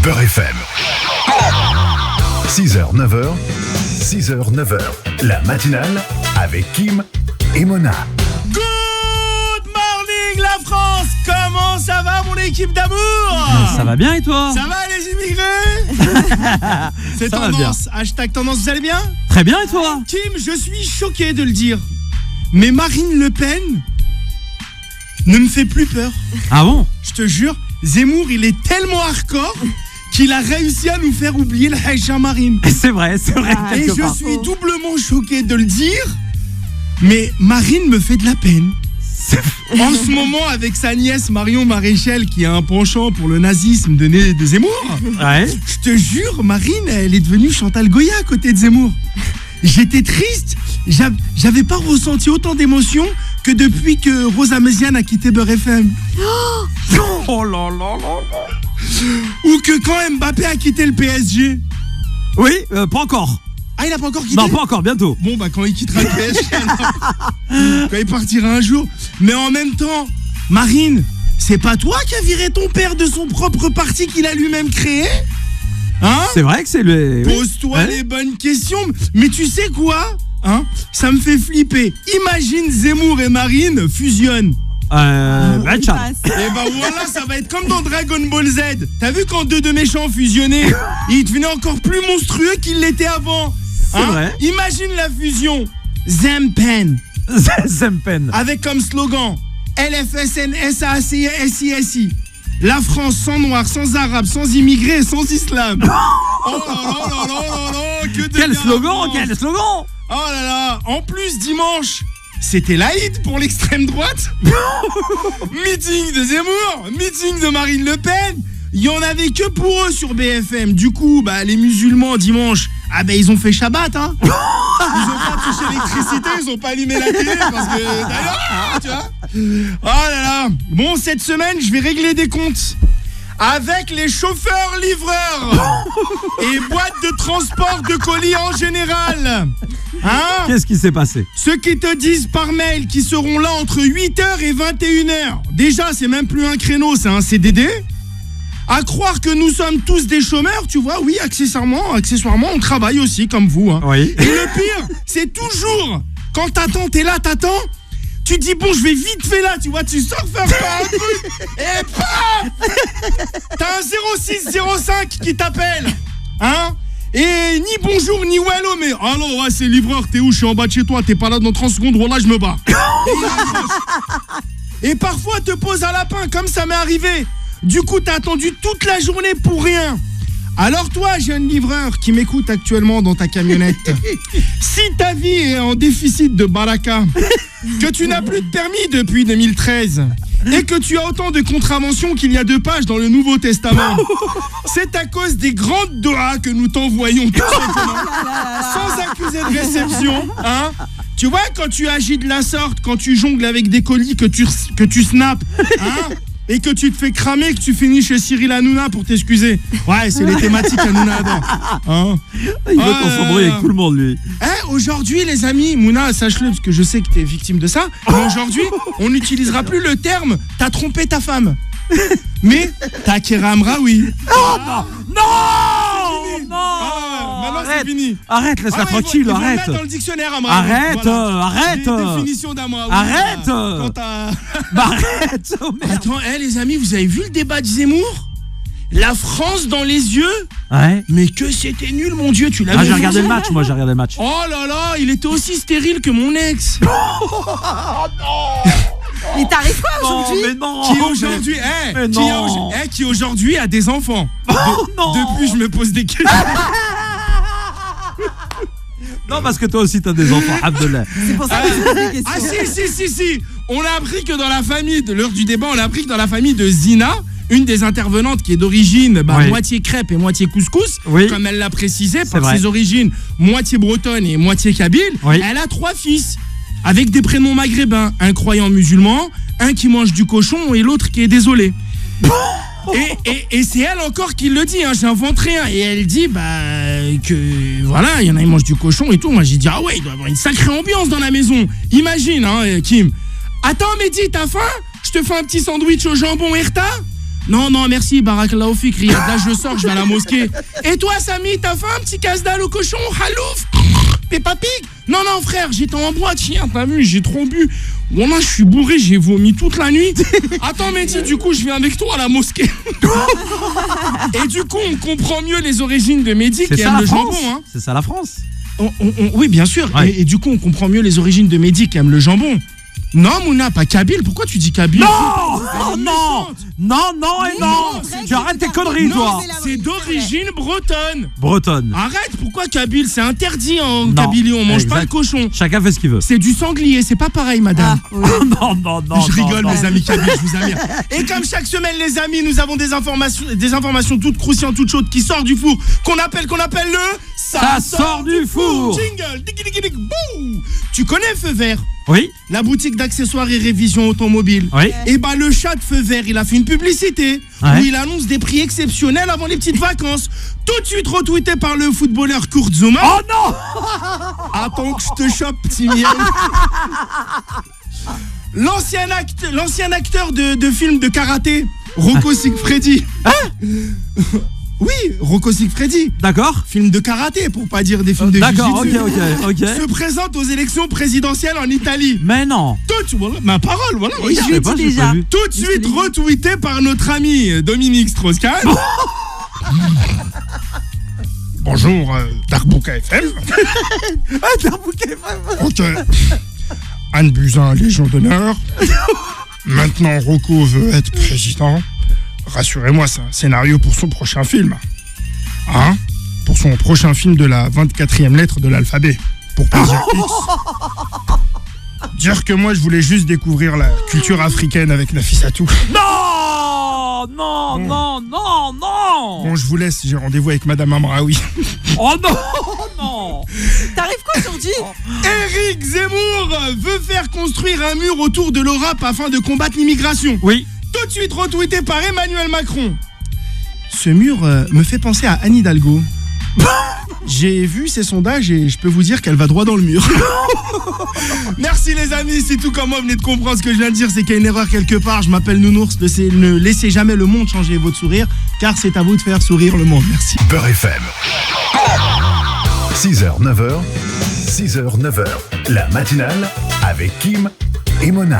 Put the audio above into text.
Beurre FM. 6h, 9h, 6h, 9h. La matinale avec Kim et Mona. Good morning la France. Comment ça va mon équipe d'amour? Ça va bien et toi? Ça va les immigrés? C'est ça tendance, hashtag tendance, vous allez bien? Très bien et toi? Kim, je suis choqué de le dire, mais Marine Le Pen ne me fait plus peur. Ah bon? Je te jure, Zemmour il est tellement hardcore qu'il a réussi à nous faire oublier la Haïcha Marine. C'est vrai. Et je suis doublement choqué de le dire, mais Marine me fait de la peine. En ce moment, avec sa nièce Marion Maréchal, qui a un penchant pour le nazisme de Zemmour, Ouais. je te jure, Marine, elle est devenue Chantal Goya à côté de Zemmour. J'étais triste, j'avais pas ressenti autant d'émotions que depuis que Rosa Méziane a quitté Beurre FM. Oh là là là là. Ou que quand Mbappé a quitté le PSG. Oui, pas encore. Ah, il a pas encore quitté? Non, pas encore, bientôt. Bon, bah quand il quittera le PSG, alors, quand il partira un jour. Mais en même temps, Marine, c'est pas toi qui as viré ton père de son propre parti qu'il a lui-même créé? Hein? C'est vrai que c'est le... Pose-toi les bonnes questions. Mais tu sais quoi? Hein? Ça me fait flipper. Imagine Zemmour et Marine fusionnent. Et Et bah voilà, ça va être comme dans Dragon Ball Z. T'as vu quand deux méchants fusionnaient, ils devenaient encore plus monstrueux qu'ils l'étaient avant. C'est vrai. Imagine la fusion. Zempen. Zempen. Avec comme slogan LFSN SACSISI. La France sans noirs, sans arabes, sans immigrés, sans islam. Oh là là là là là là, que de Quel bien slogan, avant. quel slogan. Oh là là. En plus, dimanche, c'était l'Aïd pour l'extrême droite. Meeting de Zemmour, meeting de Marine Le Pen. Il y en avait que pour eux sur BFM. Du coup, bah les musulmans dimanche, ah bah ils ont fait Shabbat, hein. Ils ont pas touché l'électricité, ils ont pas allumé la télé parce que d'ailleurs, tu vois. Oh là là. Bon, cette semaine, je vais régler des comptes avec les chauffeurs-livreurs et boîtes de transport de colis en général. Hein? Qu'est-ce qui s'est passé? Ceux qui te disent par mail qu'ils seront là entre 8h et 21h. Déjà, c'est même plus un créneau, c'est un CDD. À croire que nous sommes tous des chômeurs, tu vois, oui, accessoirement, on travaille aussi comme vous. Hein. Oui. Et le pire, c'est toujours, quand t'attends, t'es là, t'attends, tu dis, bon, je vais vite fait là, tu vois, tu sors faire un truc, et paf, t'as un 0605 qui t'appelle, hein. Et ni bonjour, ni wello, mais allô, ouais, c'est livreur, t'es où? Je suis en bas de chez toi, t'es pas là dans 30 secondes, voilà, je me bats. Et parfois, te pose un lapin, comme ça m'est arrivé. Du coup, t'as attendu toute la journée pour rien. Alors toi, jeune livreur qui m'écoute actuellement dans ta camionnette, si ta vie est en déficit de baraka, que tu n'as plus de permis depuis 2013 et que tu as autant de contraventions qu'il y a 2 pages dans le Nouveau Testament, c'est à cause des grandes doigts que nous t'envoyons tout simplement, sans accuser de réception, hein. Tu vois, quand tu agis de la sorte, quand tu jongles avec des colis que tu snaps, hein, et que tu te fais cramer, que tu finis chez Cyril Hanouna pour t'excuser. Ouais, c'est les thématiques Hanouna adore. Hein? Il veut qu'on s'embrouille avec tout le monde, lui. Aujourd'hui, les amis, Mouna, sache-le, parce que je sais que t'es victime de ça, mais aujourd'hui, on n'utilisera plus le terme « t'as trompé ta femme ». Mais « t'as Kéramra, oui ». Non. Maintenant, c'est fini. Arrête, laisse-la tranquille, ils vont arrête. le mettre dans le dictionnaire, Amra. Arrête, arrête. Définition d'Amra. Arrête. Quand t'as... Bah arrête. Oh, merde. Attends, les amis, vous avez vu le débat de Zemmour? La France dans les yeux? Ouais. Mais que c'était nul, mon Dieu, tu l'avais Ah, vu? j'ai regardé le match, moi, j'ai regardé le match. Oh là là, il était aussi stérile que mon ex. Mais t'arrives quoi aujourd'hui? Mais non. Qui aujourd'hui a des enfants. Non. Depuis, je me pose des questions. Non, parce que toi aussi, t'as des enfants, Abdullah. C'est pour ça que je pose des questions. Si. On a appris que dans la famille, de l'heure du débat, on a appris que dans la famille de Zina, une des intervenantes qui est d'origine Oui. moitié crêpe et moitié couscous, Oui. comme elle l'a précisé, par vrai. ses origines moitié bretonne et moitié kabyle, Oui. elle a 3 fils, avec des prénoms maghrébins, un croyant musulman, un qui mange du cochon et l'autre qui est désolé. Et c'est elle encore qui le dit, hein, j'invente rien. Et elle dit que voilà, il y en a qui mangent du cochon et tout. Moi j'ai dit ah ouais, il doit y avoir une sacrée ambiance dans la maison. Imagine, hein, Kim. Attends Mehdi, t'as faim? Je te fais un petit sandwich au jambon Erta? Non, merci, Barakallahu fik, Riyad. Là, je sors, je vais à la mosquée. Et toi, Samy, t'as fait un petit casse-dalle au cochon, Halouf, Peppa Pig? Non, frère, j'étais en boîte hier, t'as vu, j'ai trop bu. Voilà, je suis bourré, j'ai vomi toute la nuit. Attends, Mehdi, du coup, je viens avec toi à la mosquée. Et du coup, on comprend mieux les origines de Mehdi qui aime le jambon. Hein. C'est ça la France. Oui, bien sûr. Ouais. Et du coup, on comprend mieux les origines de Mehdi qui aime le jambon. Non, Mouna, pas Kabyle. Pourquoi tu dis Kabyle? Non, tu arrêtes tes conneries, Non, toi. c'est d'origine bretonne. Bretonne. Arrête, pourquoi Kabyle? C'est interdit en Non, Kabylie, on mange pas exact. le cochon. Chacun fait ce qu'il veut. C'est du sanglier, c'est pas pareil, madame. Non. Je rigole, non. mes amis Kabyles, je vous admire. Et comme chaque semaine, les amis, nous avons des informations toutes croustillantes, toutes chaudes qui sortent du four, qu'on appelle le... Ça sort du four. Jingle, dig, bouh. Tu connais Feu Vert? Oui. La boutique d'accessoires et révision automobile. Oui. Et bah le chat de Feu Vert, il a fait une publicité Ouais. où il annonce des prix exceptionnels avant les petites vacances. Tout de suite retweeté par le footballeur Kurt Zouma. Oh non. Attends que je te chope, petit miel. L'ancien acteur de film de karaté, Rocco Siffredi. Oui, Rocco Siffredi. D'accord. Film de karaté, pour pas dire des films de D'accord, jiu-jitsu. ok. Se présente aux élections présidentielles en Italie. Mais non. Voilà, ma parole, voilà. Et regarde. je lui ai dit déjà. Tout de suite retweeté par notre ami Dominique Strauss-Kahn. Bonjour, Darbuka FM. Ok. Anne Buzyn, Légion d'honneur. Maintenant, Rocco veut être président. Rassurez-moi, c'est un scénario pour son prochain film. Hein? Pour son prochain film de la 24e lettre de l'alphabet. Pour pas dire X. Dire que moi, je voulais juste découvrir la culture africaine avec Nafissatou. Non. Bon, je vous laisse, j'ai rendez-vous avec Madame Amraoui. Oh non. T'arrives quoi aujourd'hui? Éric Zemmour veut faire construire un mur autour de l'Europe afin de combattre l'immigration. Oui. Tout de suite retweeté par Emmanuel Macron. Ce mur me fait penser à Anne Hidalgo. J'ai vu ses sondages et je peux vous dire qu'elle va droit dans le mur. Merci les amis, si tout comme moi venez de comprendre ce que je viens de dire, c'est qu'il y a une erreur quelque part. Je m'appelle Nounours, ne laissez jamais le monde changer votre sourire, car c'est à vous de faire sourire le monde. Merci. Beurre FM. 6h, 9h, 6h, 9h. La matinale avec Kim et Mona.